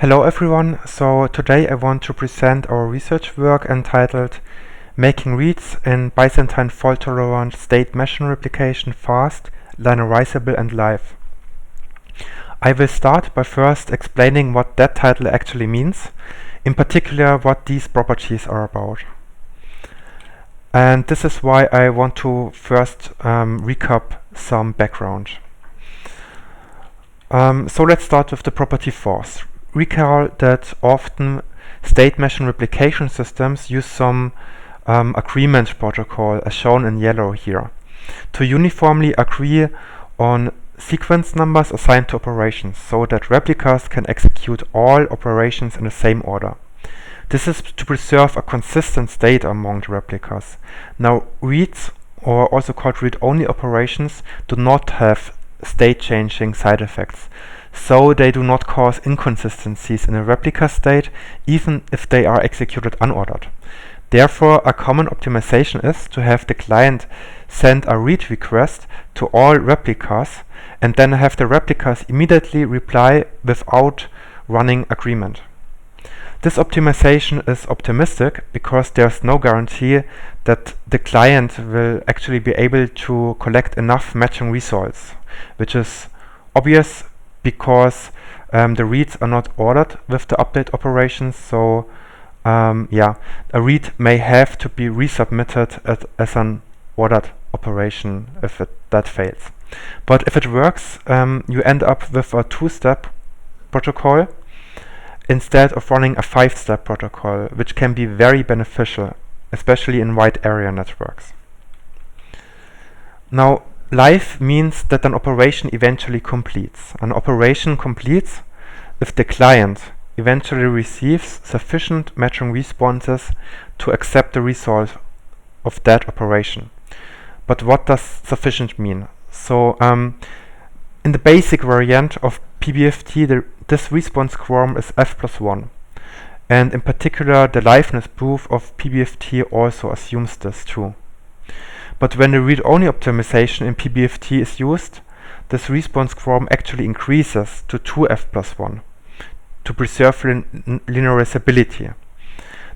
Hello everyone, so today I want to present our research work entitled Making Reads in Byzantine Fault-Tolerant State Machine Replication Fast, Linearizable and Live. I will start by first explaining what that title actually means, in particular what these properties are about. And this is why I want to first recap some background. So let's start with the property force. Recall that often state machine replication systems use some agreement protocol, as shown in yellow here, to uniformly agree on sequence numbers assigned to operations so that replicas can execute all operations in the same order. This is to preserve a consistent state among the replicas. Now, reads, or also called read-only operations, do not have state-changing side effects, so they do not cause inconsistencies in a replica state, even if they are executed unordered. Therefore, a common optimization is to have the client send a read request to all replicas and then have the replicas immediately reply without running agreement. This optimization is optimistic because there's no guarantee that the client will actually be able to collect enough matching results, which is obvious because the reads are not ordered with the update operations, so a read may have to be resubmitted as an ordered operation if that fails. But if it works, you end up with a two-step protocol instead of running a five-step protocol, which can be very beneficial, especially in wide area networks. Now, live means that an operation eventually completes. An operation completes if the client eventually receives sufficient matching responses to accept the result of that operation. But what does sufficient mean? So, in the basic variant of PBFT, this response quorum is f+1. And in particular, the liveness proof of PBFT also assumes this too. But when the read-only optimization in PBFT is used, this response quorum actually increases to 2f+1 to preserve linearizability.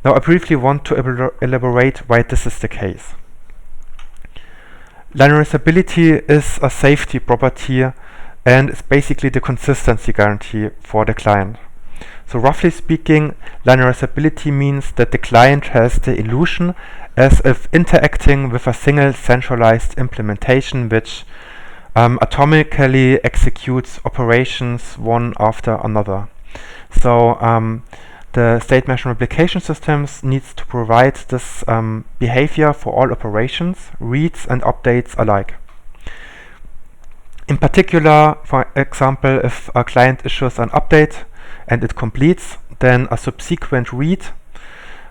Now I briefly want to elaborate why this is the case. Linearizability is a safety property and is basically the consistency guarantee for the client. So roughly speaking, linearizability means that the client has the illusion as if interacting with a single centralized implementation which atomically executes operations one after another. So the state machine replication systems needs to provide this behavior for all operations, reads and updates alike. In particular, for example, if a client issues an update and it completes, then a subsequent read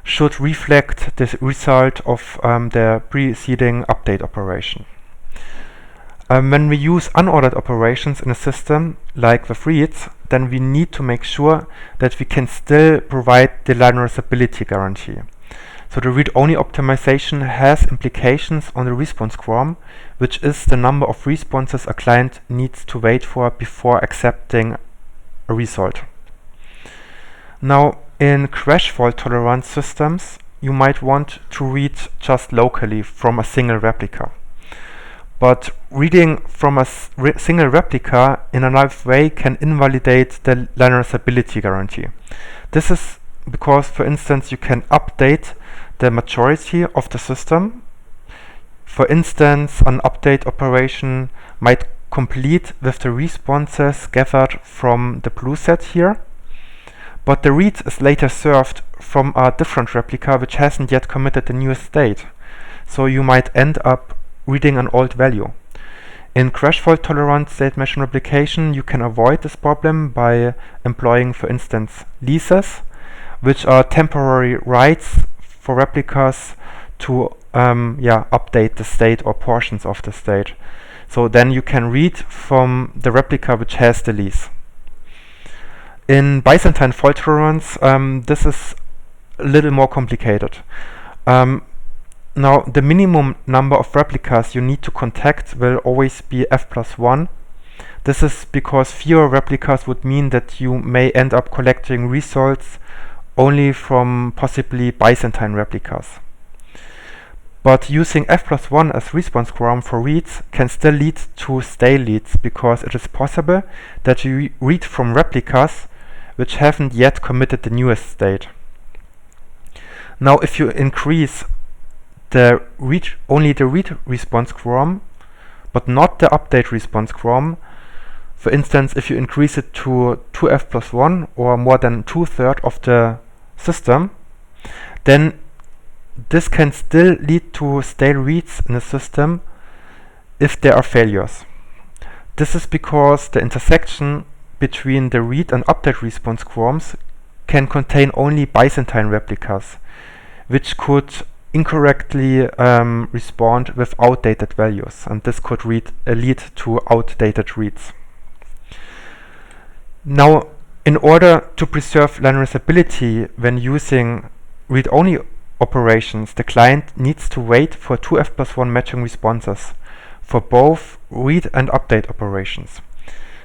should reflect the result of the preceding update operation. When we use unordered operations in a system, like with reads, then we need to make sure that we can still provide the linearizability guarantee. So the read-only optimization has implications on the response quorum, which is the number of responses a client needs to wait for before accepting a result. Now, in crash fault-tolerant systems, you might want to read just locally from a single replica. But reading from a single replica in a live way can invalidate the linearizability guarantee. This is because, for instance, you can update the majority of the system. For instance, an update operation might complete with the responses gathered from the blue set here, but the read is later served from a different replica which hasn't yet committed the newest state. So you might end up reading an old value. In crash fault tolerant state machine replication, you can avoid this problem by employing, for instance, leases, which are temporary rights for replicas to update the state or portions of the state. So then you can read from the replica which has the lease. In Byzantine fault tolerance, this is a little more complicated. Now, the minimum number of replicas you need to contact will always be f+1. This is because fewer replicas would mean that you may end up collecting results only from possibly Byzantine replicas. But using f+1 as response quorum for reads can still lead to stale reads, because it is possible that you read from replicas which haven't yet committed the newest state. Now, if you increase only the read response quorum, but not the update response quorum, for instance, if you increase it to 2f+1 or more than 2/3 of the system, then this can still lead to stale reads in the system if there are failures. This is because the intersection between the read and update response quorums can contain only Byzantine replicas, which could incorrectly respond with outdated values, and this could lead to outdated reads. Now, in order to preserve linearizability when using read-only operations, the client needs to wait for 2f+1 matching responses for both read and update operations.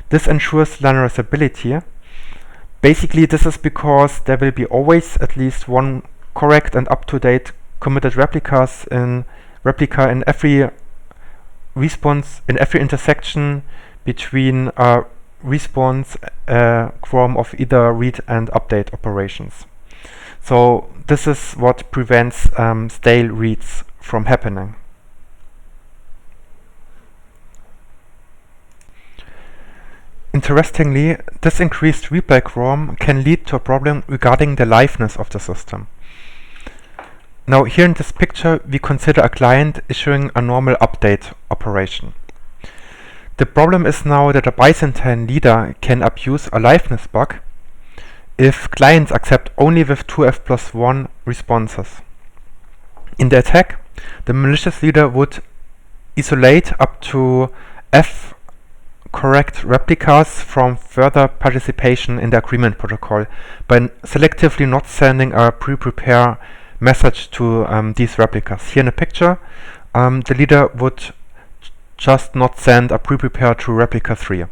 This ensures linearizability. Basically, this is because there will be always at least one correct and up-to-date committed replica in every response, in every intersection between response quorum of either read and update operations. So this is what prevents stale reads from happening. Interestingly, this increased reply quorum can lead to a problem regarding the liveness of the system. Now, here in this picture, we consider a client issuing a normal update operation. The problem is now that a Byzantine leader can abuse a liveness bug if clients accept only with 2f+1 responses. In the attack, the malicious leader would isolate up to f correct replicas from further participation in the agreement protocol by selectively not sending a pre-prepare message to these replicas. Here in the picture, the leader would just not send a pre-prepare to replica 3.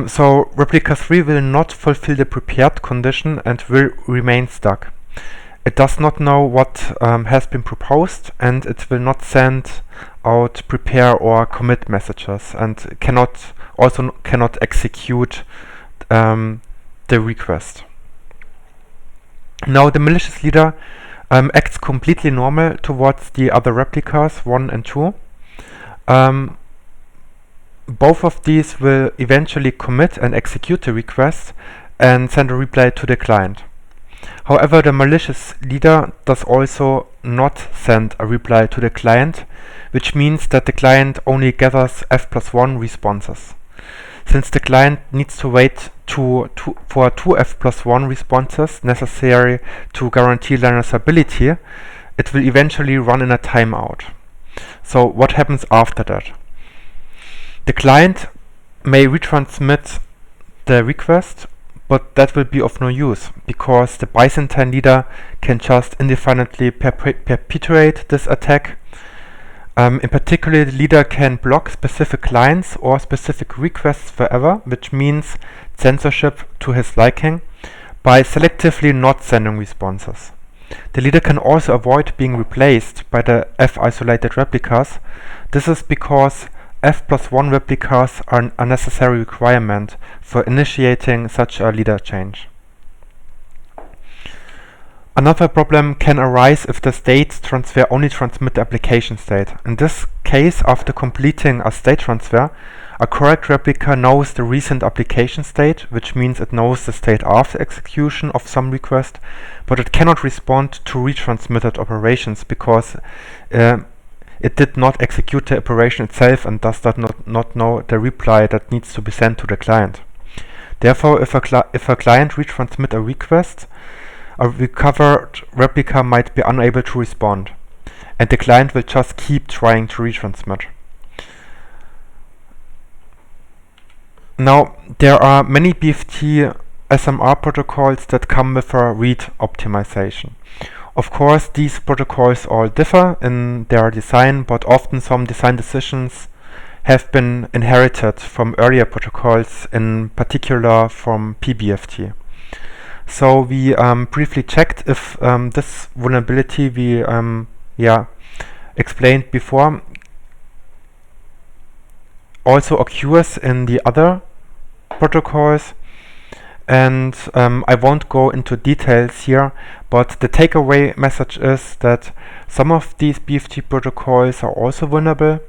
So replica 3 will not fulfill the prepared condition and will remain stuck. It does not know what has been proposed, and it will not send out prepare or commit messages, and cannot execute the request. Now the malicious leader acts completely normal towards the other replicas 1 and 2. Both of these will eventually commit and execute the request and send a reply to the client. However, the malicious leader does also not send a reply to the client, which means that the client only gathers f+1 responses. Since the client needs to wait for 2 f+1 responses necessary to guarantee linearizability, it will eventually run in a timeout. So what happens after that? The client may retransmit the request, but that will be of no use, because the Byzantine leader can just indefinitely perpetuate this attack. In particular, the leader can block specific clients or specific requests forever, which means censorship to his liking, by selectively not sending responses. The leader can also avoid being replaced by the f-isolated replicas. This is because f+1 replicas are a necessary requirement for initiating such a leader change. Another problem can arise if the state transfer only transmit the application state. In this case, after completing a state transfer, a correct replica knows the recent application state, which means it knows the state after execution of some request, but it cannot respond to retransmitted operations because it did not execute the operation itself and does not know the reply that needs to be sent to the client. Therefore, if a client retransmit a request, a recovered replica might be unable to respond, and the client will just keep trying to retransmit. Now, there are many BFT SMR protocols that come with a read optimization. Of course, these protocols all differ in their design, but often some design decisions have been inherited from earlier protocols, in particular from PBFT. So we briefly checked if this vulnerability we explained before also occurs in the other protocols, and I won't go into details here, but the takeaway message is that some of these BFT protocols are also vulnerable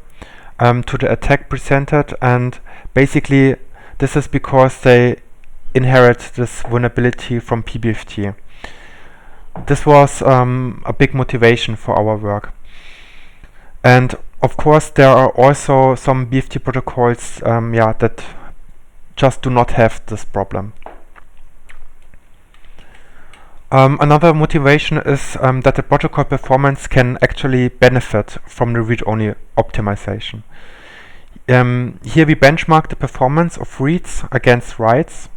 to the attack presented, and basically this is because they inherit this vulnerability from PBFT. This was a big motivation for our work. And of course there are also some BFT protocols that just do not have this problem. Another motivation is that the protocol performance can actually benefit from the read-only optimization. Here we benchmark the performance of reads against writes,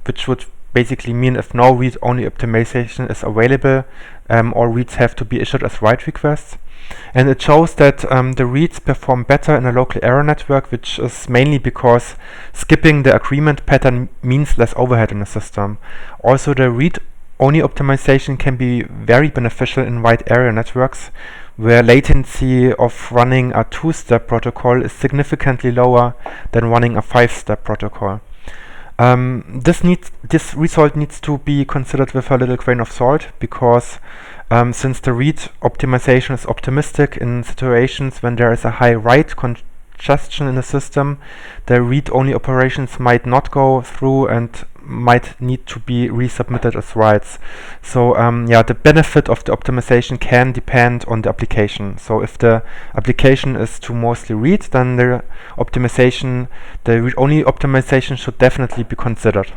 which would basically mean if no read-only optimization is available, all reads have to be issued as write requests. And it shows that the reads perform better in a local area network, which is mainly because skipping the agreement pattern means less overhead in the system. Also, the read-only optimization can be very beneficial in wide area networks, where latency of running a 2-step protocol is significantly lower than running a 5-step protocol. This result needs to be considered with a little grain of salt, because since the read optimization is optimistic in situations when there is a high write congestion in the system, the read-only operations might not go through and might need to be resubmitted as writes. So the benefit of the optimization can depend on the application. So if the application is to mostly read, then the read-only optimization should definitely be considered.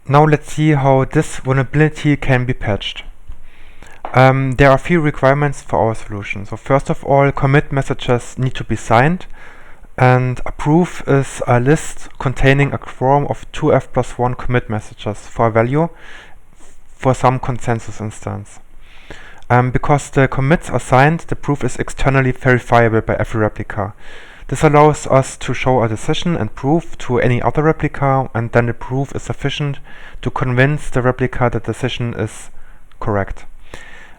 Now let's see how this vulnerability can be patched. There are a few requirements for our solution. So first of all, commit messages need to be signed, and a proof is a list containing a quorum of 2f+1 commit messages for a value for some consensus instance. Because the commits are signed, the proof is externally verifiable by every replica. This allows us to show a decision and proof to any other replica, and then the proof is sufficient to convince the replica that the decision is correct.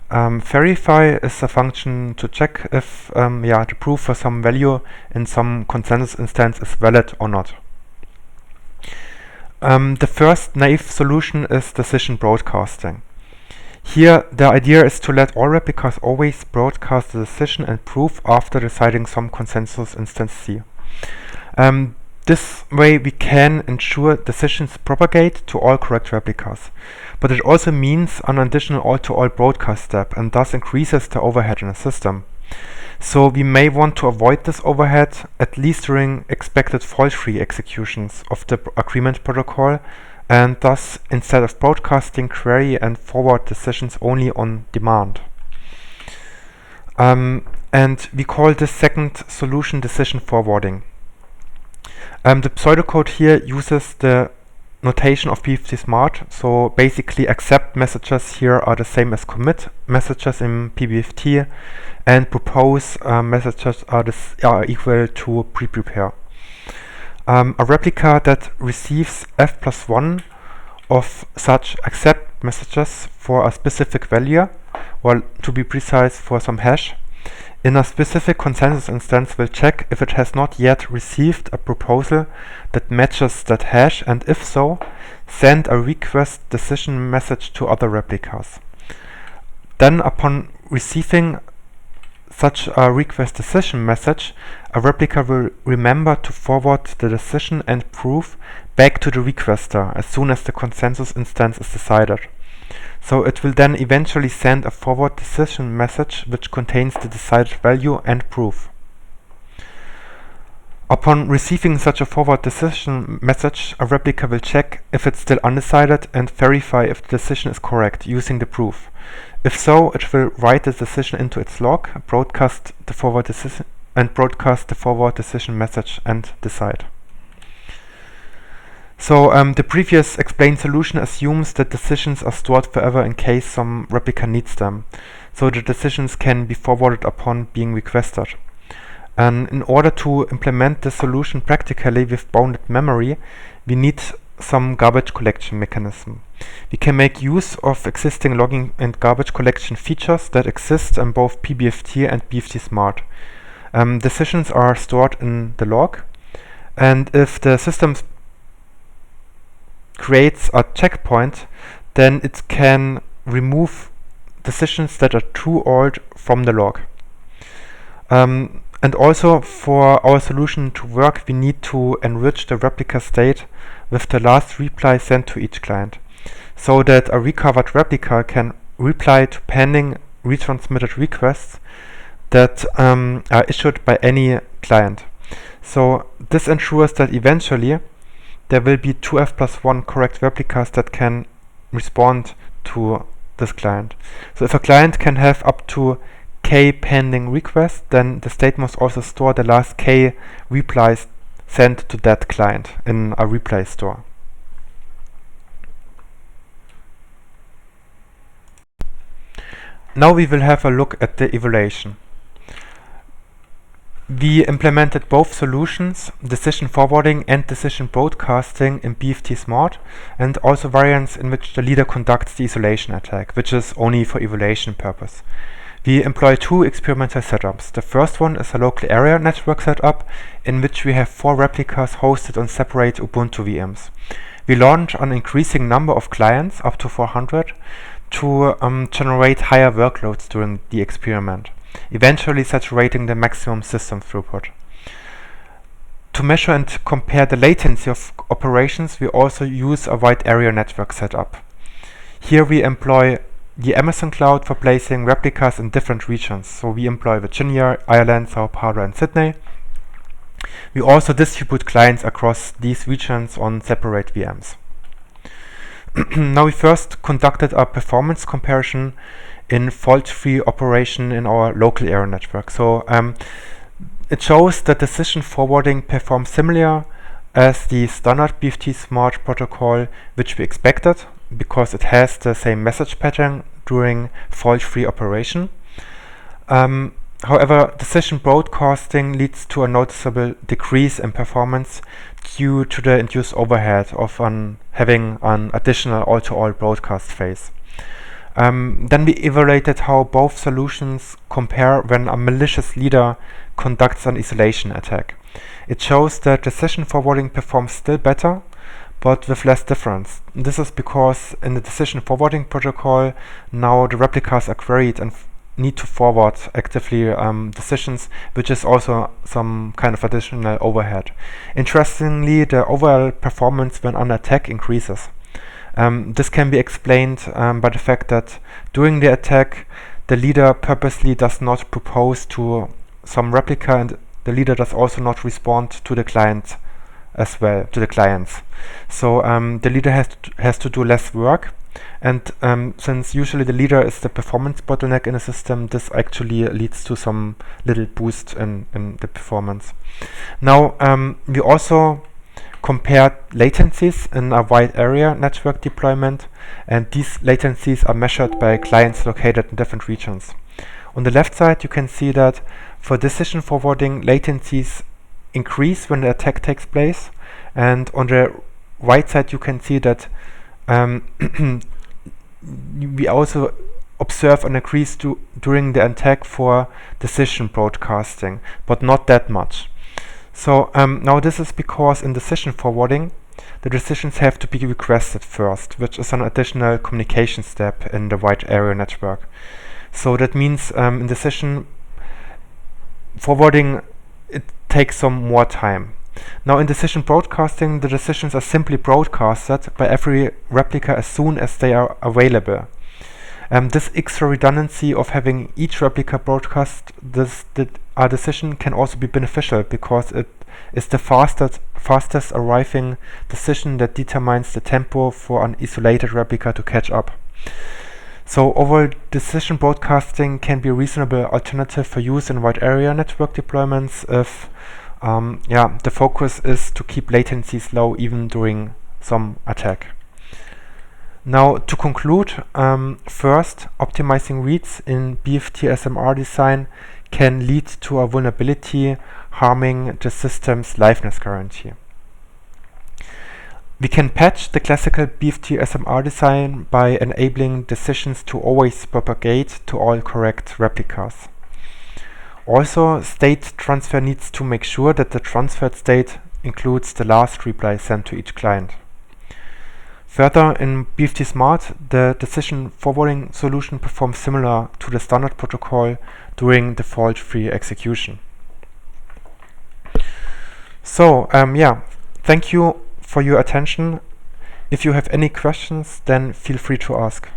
Verify is a function to check if the proof for some value in some consensus instance is valid or not. The first naive solution is decision broadcasting. Here the idea is to let all replicas always broadcast the decision and proof after deciding some consensus instance C. This way we can ensure decisions propagate to all correct replicas. But it also means an additional all-to-all broadcast step, and thus increases the overhead in the system. So we may want to avoid this overhead, at least during expected fault-free executions of the agreement protocol, and thus instead of broadcasting query and forward decisions only on demand. And we call this second solution decision forwarding. The pseudocode here uses the notation of BFT Smart, so basically accept messages here are the same as commit messages in PBFT, and propose messages are equal to pre-prepare. A replica that receives f+1 of such accept messages for a specific value, or to be precise for some hash, in a specific consensus instance will check if it has not yet received a proposal that matches that hash, and if so, send a request decision message to other replicas. Then upon receiving such a request decision message, a replica will remember to forward the decision and proof back to the requester as soon as the consensus instance is decided. So it will then eventually send a forward decision message which contains the decided value and proof. Upon receiving such a forward decision message, a replica will check if it's still undecided and verify if the decision is correct using the proof. If so, it will write the decision into its log, broadcast the forward decision message and decide. So the previous explained solution assumes that decisions are stored forever in case some replica needs them. So the decisions can be forwarded upon being requested. And in order to implement the solution practically with bounded memory, we need some garbage collection mechanism. We can make use of existing logging and garbage collection features that exist in both PBFT and BFT Smart. Decisions are stored in the log, and if the system creates a checkpoint, then it can remove decisions that are too old from the log. And also, for our solution to work, we need to enrich the replica state with the last reply sent to each client, so that a recovered replica can reply to pending retransmitted requests that are issued by any client. So this ensures that eventually there will be 2f+1 correct replicas that can respond to this client. So if a client can have up to k pending requests, then the state must also store the last k replies sent to that client in a reply store. Now we will have a look at the evaluation. We implemented both solutions, decision forwarding and decision broadcasting, in BFT Smart, and also variants in which the leader conducts the isolation attack, which is only for evaluation purpose. We employ two experimental setups. The first one is a local area network setup, in which we have 4 replicas hosted on separate Ubuntu VMs. We launch an increasing number of clients, up to 400, to generate higher workloads during the experiment, eventually saturating the maximum system throughput. To measure and compare the latency of operations, we also use a wide area network setup. Here we employ the Amazon cloud for placing replicas in different regions. So we employ Virginia, Ireland, Sao Paulo and Sydney. We also distribute clients across these regions on separate VMs. Now we first conducted a performance comparison in fault-free operation in our local area network. So it shows that decision forwarding performs similar as the standard BFT Smart protocol, which we expected, because it has the same message pattern during fault-free operation. However, decision broadcasting leads to a noticeable decrease in performance due to the induced overhead of having an additional all-to-all broadcast phase. Then we evaluated how both solutions compare when a malicious leader conducts an isolation attack. It shows that decision forwarding performs still better, but with less difference. This is because in the decision forwarding protocol, now the replicas are queried and need to forward actively decisions, which is also some kind of additional overhead. Interestingly, the overall performance when under attack increases. This can be explained by the fact that during the attack, the leader purposely does not propose to some replica, and the leader does also not respond to the client as well, to the clients. So the leader has to do less work, and since usually the leader is the performance bottleneck in a system, this actually leads to some little boost in the performance. Now we also compared latencies in a wide area network deployment, and these latencies are measured by clients located in different regions. On the left side you can see that for decision forwarding, latencies increase when the attack takes place, and on the right side you can see that we also observe an increase during the attack for decision broadcasting, but not that much. So now this is because in decision forwarding, the decisions have to be requested first, which is an additional communication step in the wide area network. So that means in decision forwarding, it takes some more time. Now in decision broadcasting, the decisions are simply broadcasted by every replica as soon as they are available. This extra redundancy of having each replica broadcast a decision can also be beneficial, because it is the fastest arriving decision that determines the tempo for an isolated replica to catch up. So overall, decision broadcasting can be a reasonable alternative for use in wide area network deployments if the focus is to keep latencies low even during some attack. Now, to conclude, first, optimizing reads in BFT SMR design can lead to a vulnerability harming the system's liveness guarantee. We can patch the classical BFT SMR design by enabling decisions to always propagate to all correct replicas. Also, state transfer needs to make sure that the transferred state includes the last reply sent to each client. Further, in BFT Smart, the decision forwarding solution performs similar to the standard protocol during the fault-free execution. So, thank you for your attention. If you have any questions, then feel free to ask.